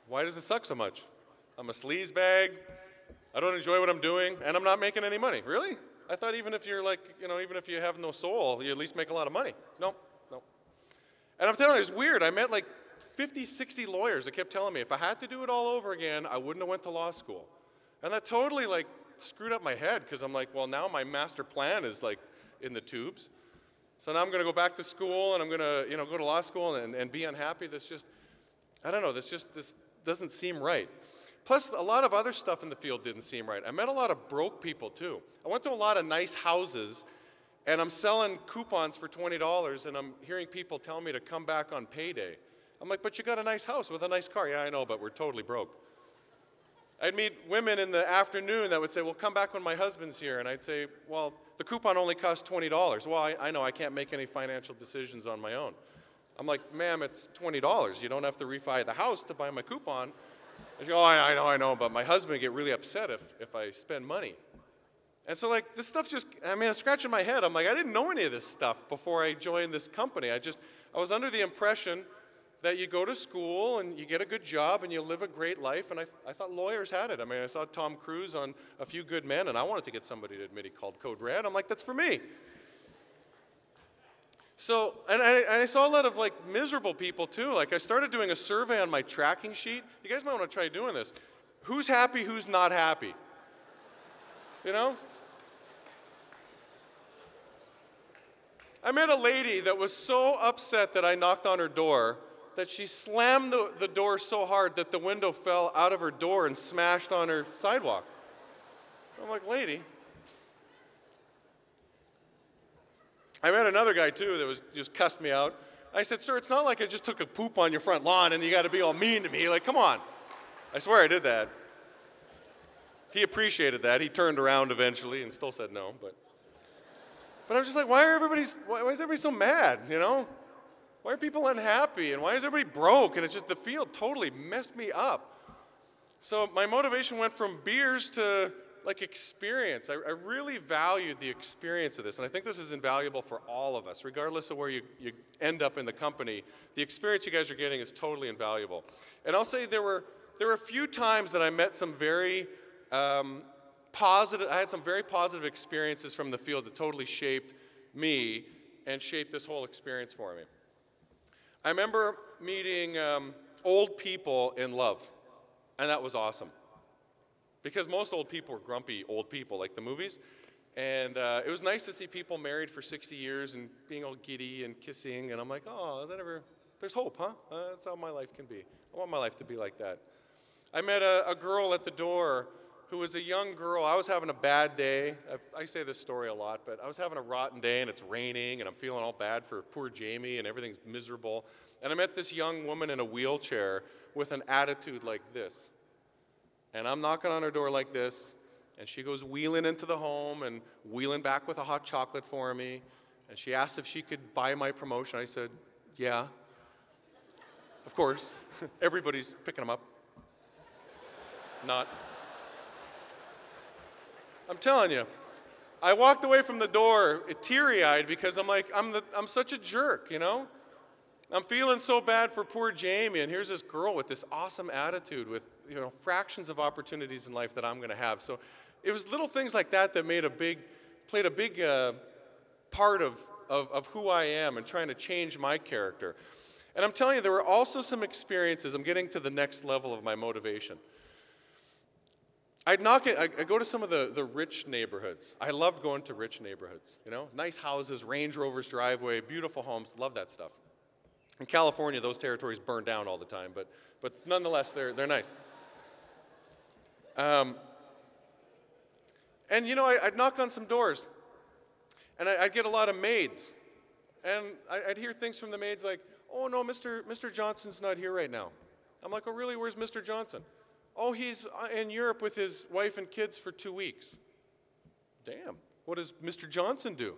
Why does it suck so much? I'm a sleaze bag. I don't enjoy what I'm doing, and I'm not making any money. Really? I thought even if you're like, even if you have no soul, you at least make a lot of money. Nope, nope. And I'm telling you, it's weird. I met like 50, 60 lawyers that kept telling me if I had to do it all over again, I wouldn't have went to law school. And that totally like screwed up my head because I'm like, well, now my master plan is like in the tubes. So now I'm going to go back to school and I'm going to, go to law school and be unhappy. That's just, I don't know, this doesn't seem right. Plus, a lot of other stuff in the field didn't seem right. I met a lot of broke people, too. I went to a lot of nice houses, and I'm selling coupons for $20, and I'm hearing people tell me to come back on payday. I'm like, but you got a nice house with a nice car. Yeah, I know, but we're totally broke. I'd meet women in the afternoon that would say, well, come back when my husband's here. And I'd say, well, the coupon only costs $20. Well, I know I can't make any financial decisions on my own. I'm like, ma'am, it's $20. You don't have to refi the house to buy my coupon. She goes, oh, I know, but my husband would get really upset if I spend money. And so, like, this stuff just, I'm scratching my head. I'm like, I didn't know any of this stuff before I joined this company. I was under the impression that you go to school and you get a good job and you live a great life, and I thought lawyers had it. I saw Tom Cruise on A Few Good Men, and I wanted to get somebody to admit he called Code Red. I'm like, that's for me. So, and I saw a lot of like miserable people too. Like I started doing a survey on my tracking sheet. You guys might want to try doing this. Who's happy, who's not happy? I met a lady that was so upset that I knocked on her door that she slammed the door so hard that the window fell out of her door and smashed on her sidewalk. I'm like, lady. I met another guy, too, that just cussed me out. I said, sir, it's not like I just took a poop on your front lawn and you got to be all mean to me. Like, come on. I swear I did that. He appreciated that. He turned around eventually and still said no. But I'm just like, why is everybody so mad, Why are people unhappy? And why is everybody broke? And it's just the field totally messed me up. So my motivation went from beers to like experience. I really valued the experience of this, and I think this is invaluable for all of us, regardless of where you end up in the company. The experience you guys are getting is totally invaluable. And I'll say there were a few times that I met some very positive. I had some very positive experiences from the field that totally shaped me and shaped this whole experience for me. I remember meeting old people in love, and that was awesome. Because most old people are grumpy old people, like the movies. And it was nice to see people married for 60 years and being all giddy and kissing. And I'm like, oh, there's hope, huh? That's how my life can be. I want my life to be like that. I met a girl at the door who was a young girl. I was having a bad day. I say this story a lot, but I was having a rotten day and it's raining and I'm feeling all bad for poor Jamie and everything's miserable. And I met this young woman in a wheelchair with an attitude like this. And I'm knocking on her door like this, and she goes wheeling into the home and wheeling back with a hot chocolate for me. And she asked if she could buy my promotion. I said, yeah. Of course, everybody's picking them up. Not. I'm telling you, I walked away from the door teary-eyed because I'm like, I'm such a jerk, I'm feeling so bad for poor Jamie, and here's this girl with this awesome attitude with, fractions of opportunities in life that I'm going to have. So it was little things like that that played a big part of who I am and trying to change my character. And I'm telling you, there were also some experiences. I'm getting to the next level of my motivation. I go to some of the rich neighborhoods. I loved going to rich neighborhoods, nice houses, Range Rovers driveway, beautiful homes, love that stuff. In California, those territories burn down all the time, but nonetheless, they're nice. And I'd knock on some doors, and I'd get a lot of maids, and I'd hear things from the maids like, "Oh no, Mr. Johnson's not here right now." I'm like, "Oh really? Where's Mr. Johnson?" "Oh, he's in Europe with his wife and kids for 2 weeks." Damn, what does Mr. Johnson do?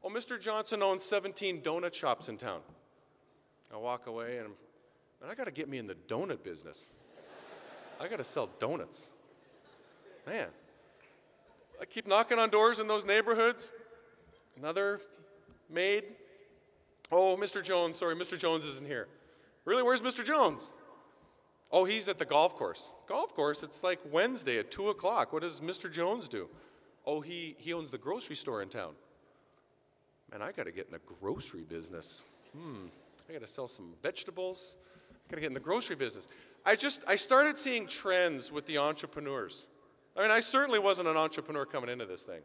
"Oh, Mr. Johnson owns 17 donut shops in town." I walk away and I got to get me in the donut business. I got to sell donuts. Man, I keep knocking on doors in those neighborhoods. Another maid. "Oh, Mr. Jones, sorry, Mr. Jones isn't here." "Really, where's Mr. Jones?" Oh, he's at the golf course. Golf course, it's like Wednesday at 2 o'clock. What does Mr. Jones do? Oh, he owns the grocery store in town. Man, I got to get in the grocery business. I got to sell some vegetables. I got to get in the grocery business. I started seeing trends with the entrepreneurs. I mean, I certainly wasn't an entrepreneur coming into this thing.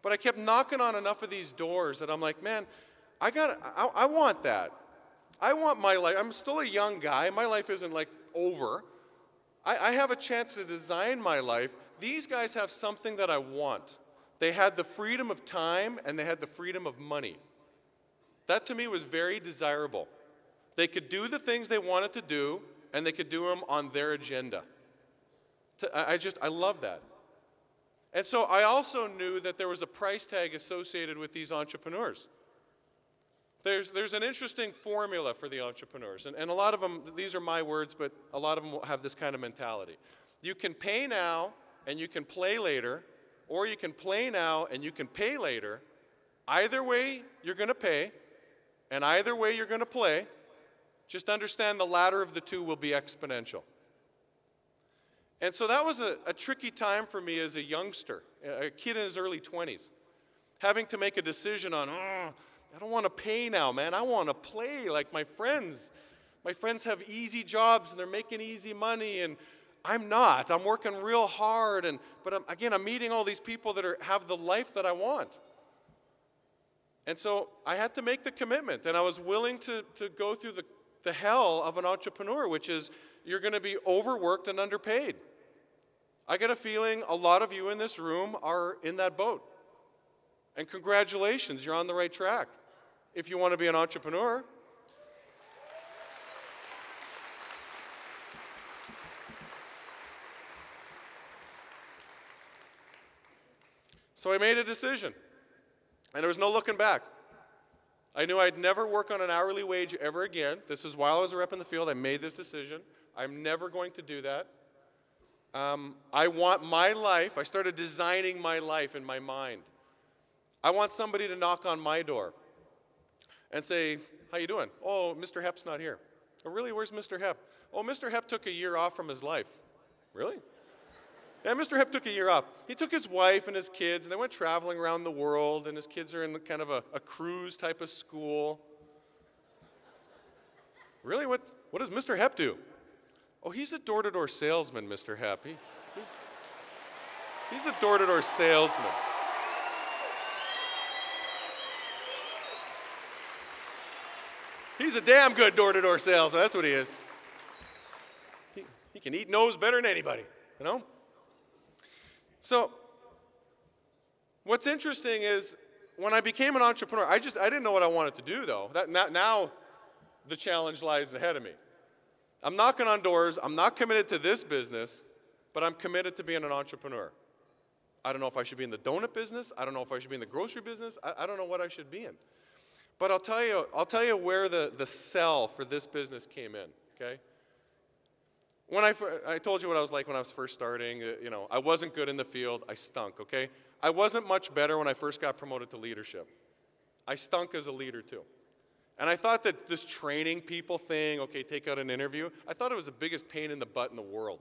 But I kept knocking on enough of these doors that I'm like, man, I want that. I want my life. I'm still a young guy. My life isn't like over. I have a chance to design my life. These guys have something that I want. They had the freedom of time and they had the freedom of money. That to me was very desirable. They could do the things they wanted to do and they could do them on their agenda. I love that. And so I also knew that there was a price tag associated with these entrepreneurs. There's an interesting formula for the entrepreneurs, and a lot of them, these are my words, but a lot of them will have this kind of mentality. You can pay now and you can play later, or you can play now and you can pay later. Either way, you're going to pay, and either way you're going to play. Just understand the latter of the two will be exponential. And so that was a tricky time for me as a youngster, a kid in his early 20s, having to make a decision on, I don't want to pay now, man. I want to play like my friends. My friends have easy jobs and they're making easy money, and I'm not. I'm working real hard, but I'm meeting all these people that have the life that I want. And so I had to make the commitment, and I was willing to go through the hell of an entrepreneur, which is you're going to be overworked and underpaid. I get a feeling a lot of you in this room are in that boat. And congratulations, you're on the right track if you want to be an entrepreneur. So I made a decision, and there was no looking back. I knew I'd never work on an hourly wage ever again. This is while I was a rep in the field. I made this decision. I'm never going to do that. I want my life. I started designing my life in my mind. I want somebody to knock on my door and say, how you doing? Oh, Mr. Hepp's not here. Oh, really? Where's Mr. Hepp? Oh, Mr. Hepp took a year off from his life. Really? Yeah, Mr. Hepp took a year off. He took his wife and his kids, and they went traveling around the world, and his kids are in kind of a cruise type of school. Really? What does Mr. Hepp do? Oh, he's a door-to-door salesman, Mr. Hepp. He's a door-to-door salesman. He's a damn good door-to-door salesman. That's what he is. He can eat nose better than anybody, you know? So what's interesting is when I became an entrepreneur, I didn't know what I wanted to do, though. Now the challenge lies ahead of me. I'm knocking on doors. I'm not committed to this business, but I'm committed to being an entrepreneur. I don't know if I should be in the donut business. I don't know if I should be in the grocery business. I don't know what I should be in. But I'll tell you where the sell for this business came in, okay? When I told you what I was like when I was first starting, I wasn't good in the field. I stunk, okay? I wasn't much better when I first got promoted to leadership. I stunk as a leader too. And I thought that this training people thing, okay, take out an interview, I thought it was the biggest pain in the butt in the world.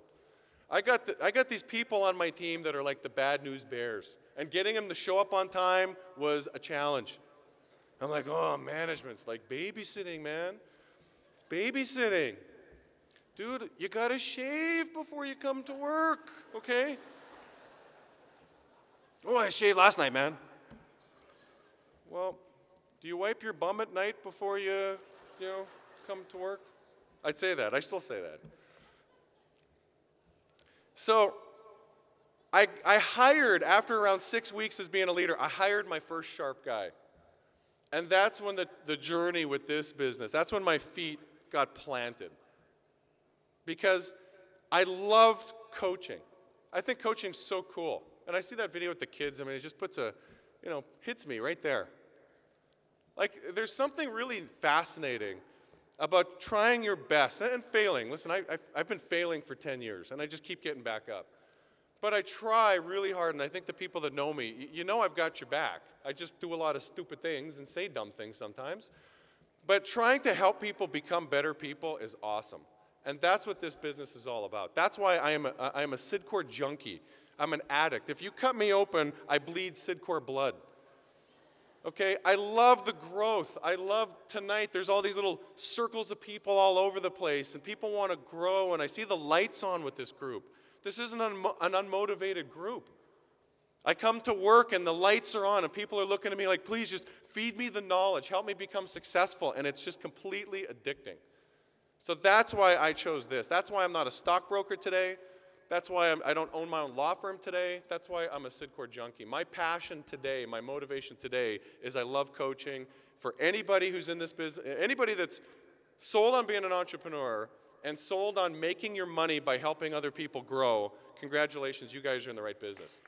I got these people on my team that are like the bad news bears, and getting them to show up on time was a challenge. I'm like, oh, management's like babysitting, man. It's babysitting. Dude, you gotta shave before you come to work, okay? Oh, I shaved last night, man. Well, do you wipe your bum at night before you come to work? I'd say that. I still say that. So I hired, after around 6 weeks as being a leader, I hired my first sharp guy. And that's when the journey with this business, that's when my feet got planted. Because I loved coaching. I think coaching's so cool. And I see that video with the kids. I mean, it just puts hits me right there. Like, there's something really fascinating about trying your best and failing. Listen, I've been failing for 10 years, and I just keep getting back up. But I try really hard, and I think the people that know me, I've got your back. I just do a lot of stupid things and say dumb things sometimes. But trying to help people become better people is awesome. And that's what this business is all about. That's why I am a Sidcore junkie. I'm an addict. If you cut me open, I bleed Sidcore blood. Okay, I love the growth. I love tonight, there's all these little circles of people all over the place, and people want to grow, and I see the lights on with this group. This isn't an unmotivated group. I come to work, and the lights are on, and people are looking at me like, please just feed me the knowledge, help me become successful, and it's just completely addicting. So that's why I chose this. That's why I'm not a stockbroker today. That's why I don't own my own law firm today. That's why I'm a Sidcore junkie. My passion today, my motivation today is I love coaching. For anybody who's in this business, anybody that's sold on being an entrepreneur and sold on making your money by helping other people grow, congratulations, you guys are in the right business.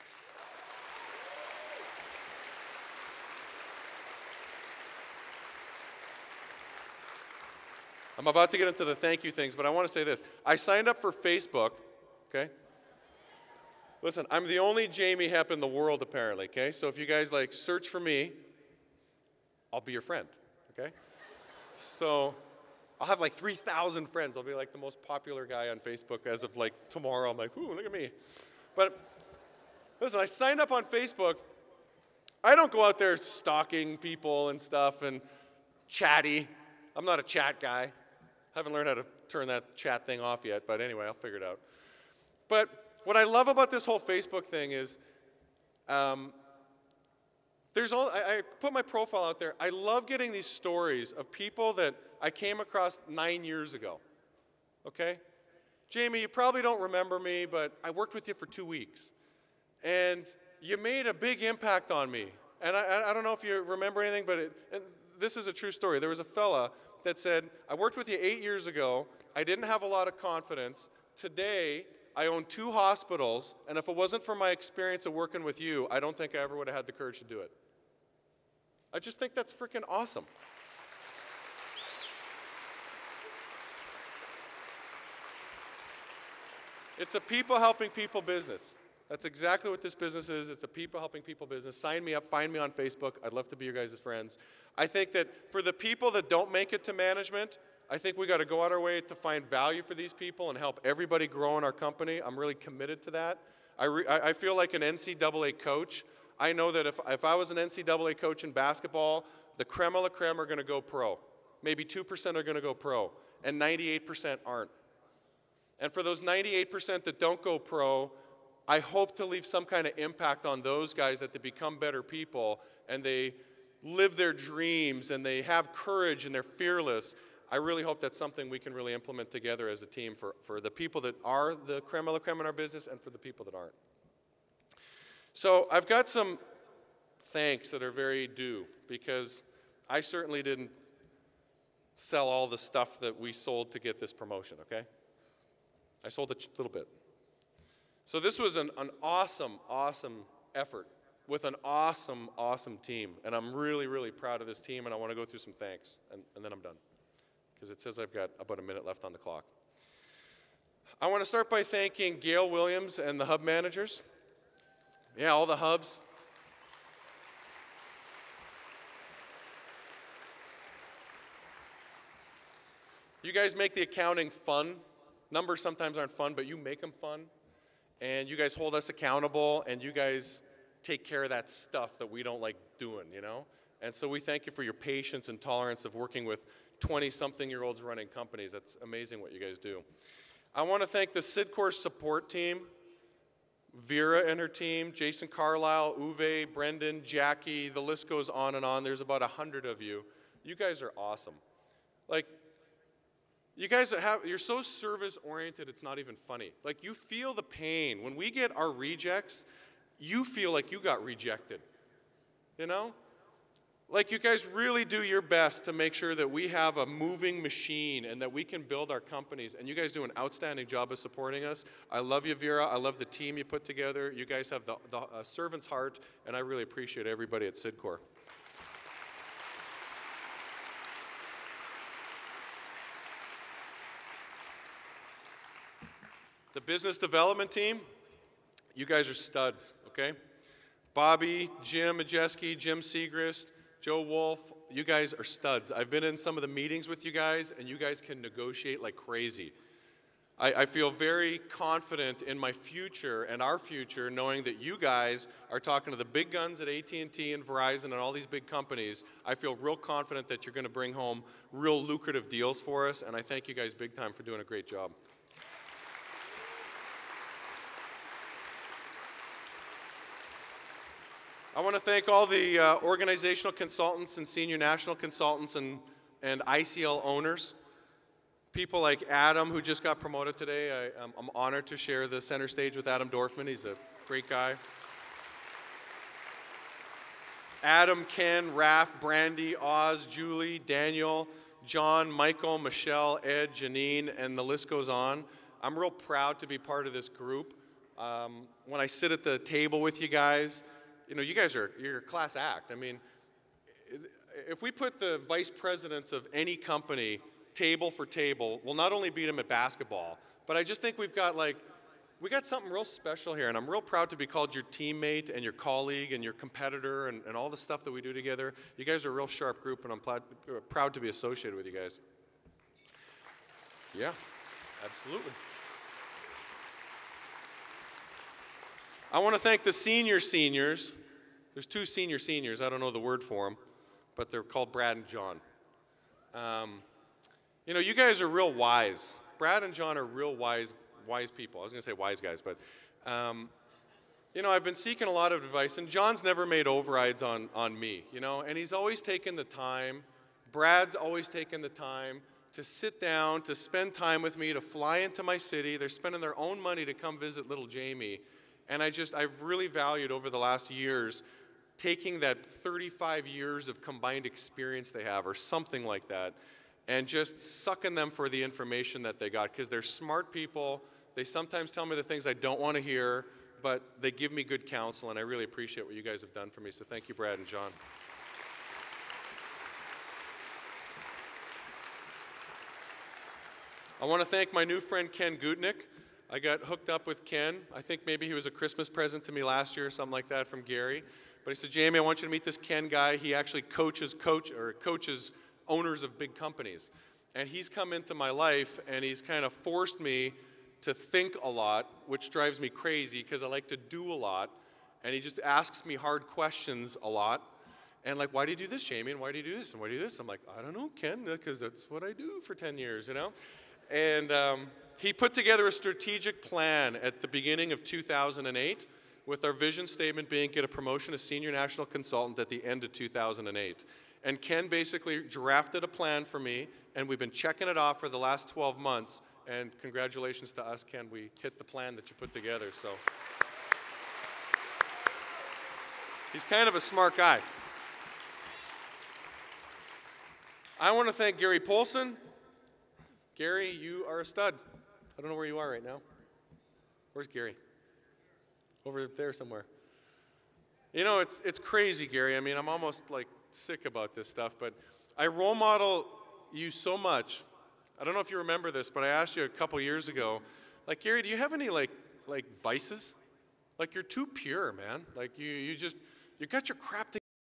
I'm about to get into the thank you things, but I want to say this. I signed up for Facebook. Okay? Listen, I'm the only Jaime Hepp in the world, apparently, okay? So if you guys, like, search for me, I'll be your friend, okay? So I'll have, like, 3,000 friends. I'll be, like, the most popular guy on Facebook as of, like, tomorrow. I'm like, ooh, look at me. But listen, I signed up on Facebook. I don't go out there stalking people and stuff and chatty. I'm not a chat guy. I haven't learned how to turn that chat thing off yet, but anyway, I'll figure it out. But what I love about this whole Facebook thing is I put my profile out there. I love getting these stories of people that I came across 9 years ago, okay? Jaime, you probably don't remember me, but I worked with you for 2 weeks. And you made a big impact on me. And I don't know if you remember anything, but this is a true story. There was a fella that said, I worked with you 8 years ago. I didn't have a lot of confidence. Today, I own 2 hospitals, and if it wasn't for my experience of working with you, I don't think I ever would have had the courage to do it. I just think that's freaking awesome. It's a people helping people business. That's exactly what this business is. It's a people helping people business. Sign me up, find me on Facebook. I'd love to be your guys' friends. I think that for the people that don't make it to management, I think we got to go out our way to find value for these people and help everybody grow in our company. I'm really committed to that. I feel like an NCAA coach. I know that if I was an NCAA coach in basketball, the creme de la creme are going to go pro. Maybe 2% are going to go pro, and 98% aren't. And for those 98% that don't go pro, I hope to leave some kind of impact on those guys, that they become better people and they live their dreams and they have courage and they're fearless. I really hope that's something we can really implement together as a team for the people that are the creme de la creme in our business and for the people that aren't. So I've got some thanks that are very due, because I certainly didn't sell all the stuff that we sold to get this promotion, okay? I sold a little bit. So this was an awesome, awesome effort with an awesome, awesome team. And I'm really, really proud of this team, and I want to go through some thanks, and then I'm done, because it says I've got about a minute left on the clock. I want to start by thanking Gail Williams and the hub managers. Yeah, all the hubs. You guys make the accounting fun. Numbers sometimes aren't fun, but you make them fun. And you guys hold us accountable, and you guys take care of that stuff that we don't like doing, you know? And so we thank you for your patience and tolerance of working with 20-something-year-olds running companies. That's amazing what you guys do. I want to thank the Sidcore support team, Vera and her team, Jason Carlisle, Uwe, Brendan, Jackie, the list goes on and on. There's about 100 of you. You guys are awesome. Like, you guys you're so service-oriented, it's not even funny. Like, you feel the pain. When we get our rejects, you feel like you got rejected, you know? Like, you guys really do your best to make sure that we have a moving machine and that we can build our companies, and you guys do an outstanding job of supporting us. I love you, Vera. I love the team you put together. You guys have the servant's heart, and I really appreciate everybody at Sidcore. The business development team, you guys are studs, okay? Bobby, Jim Majeski, Jim Segrist, Joe Wolf, you guys are studs. I've been in some of the meetings with you guys, and you guys can negotiate like crazy. I feel very confident in my future and our future, knowing that you guys are talking to the big guns at AT&T and Verizon and all these big companies. I feel real confident that you're going to bring home real lucrative deals for us, and I thank you guys big time for doing a great job. I want to thank all the organizational consultants and senior national consultants and ICL owners. People like Adam, who just got promoted today. I'm honored to share the center stage with Adam Dorfman. He's a great guy. Adam, Ken, Raph, Brandy, Oz, Julie, Daniel, John, Michael, Michelle, Ed, Janine, and the list goes on. I'm real proud to be part of this group. When I sit at the table with you guys, you know, you're a class act. I mean, if we put the vice presidents of any company table for table, we'll not only beat them at basketball, but I just think we got something real special here, and I'm real proud to be called your teammate and your colleague and your competitor and all the stuff that we do together. You guys are a real sharp group, and I'm proud to be associated with you guys. Yeah, absolutely. I want to thank the seniors. There's two seniors. I don't know the word for them, but they're called Brad and John. You know, you guys are real wise. Brad and John are real wise people. I was going to say wise guys, but you know, I've been seeking a lot of advice, and John's never made overrides on me, you know, and he's always taken the time. Brad's always taken the time to sit down, to spend time with me, to fly into my city. They're spending their own money to come visit little Jamie, and I've really valued over the last years taking that 35 years of combined experience they have, or something like that, and just sucking them for the information that they got, because they're smart people. They sometimes tell me the things I don't want to hear, but they give me good counsel, and I really appreciate what you guys have done for me, so thank you, Brad and John. I want to thank my new friend, Ken Gutnick. I got hooked up with Ken. I think maybe he was a Christmas present to me last year or something like that from Gary. But he said, Jamie, I want you to meet this Ken guy. He actually coaches owners of big companies. And he's come into my life, and he's kind of forced me to think a lot, which drives me crazy because I like to do a lot. And he just asks me hard questions a lot. And like, why do you do this, Jamie? And why do you do this? And why do you do this? I'm like, I don't know, Ken, because that's what I do for 10 years, you know? And he put together a strategic plan at the beginning of 2008 with our vision statement being get a promotion to senior national consultant at the end of 2008. And Ken basically drafted a plan for me, and we've been checking it off for the last 12 months. And congratulations to us, Ken. We hit the plan that you put together. So he's kind of a smart guy. I want to thank Gary Polson. Gary, you are a stud. I don't know where you are right now. Where's Gary? Over there somewhere. You know, it's crazy, Gary. I mean, I'm almost like sick about this stuff, but I role model you so much. I don't know if you remember this, but I asked you a couple years ago, like, Gary, do you have any like vices? Like, you're too pure, man. Like you got your crap together.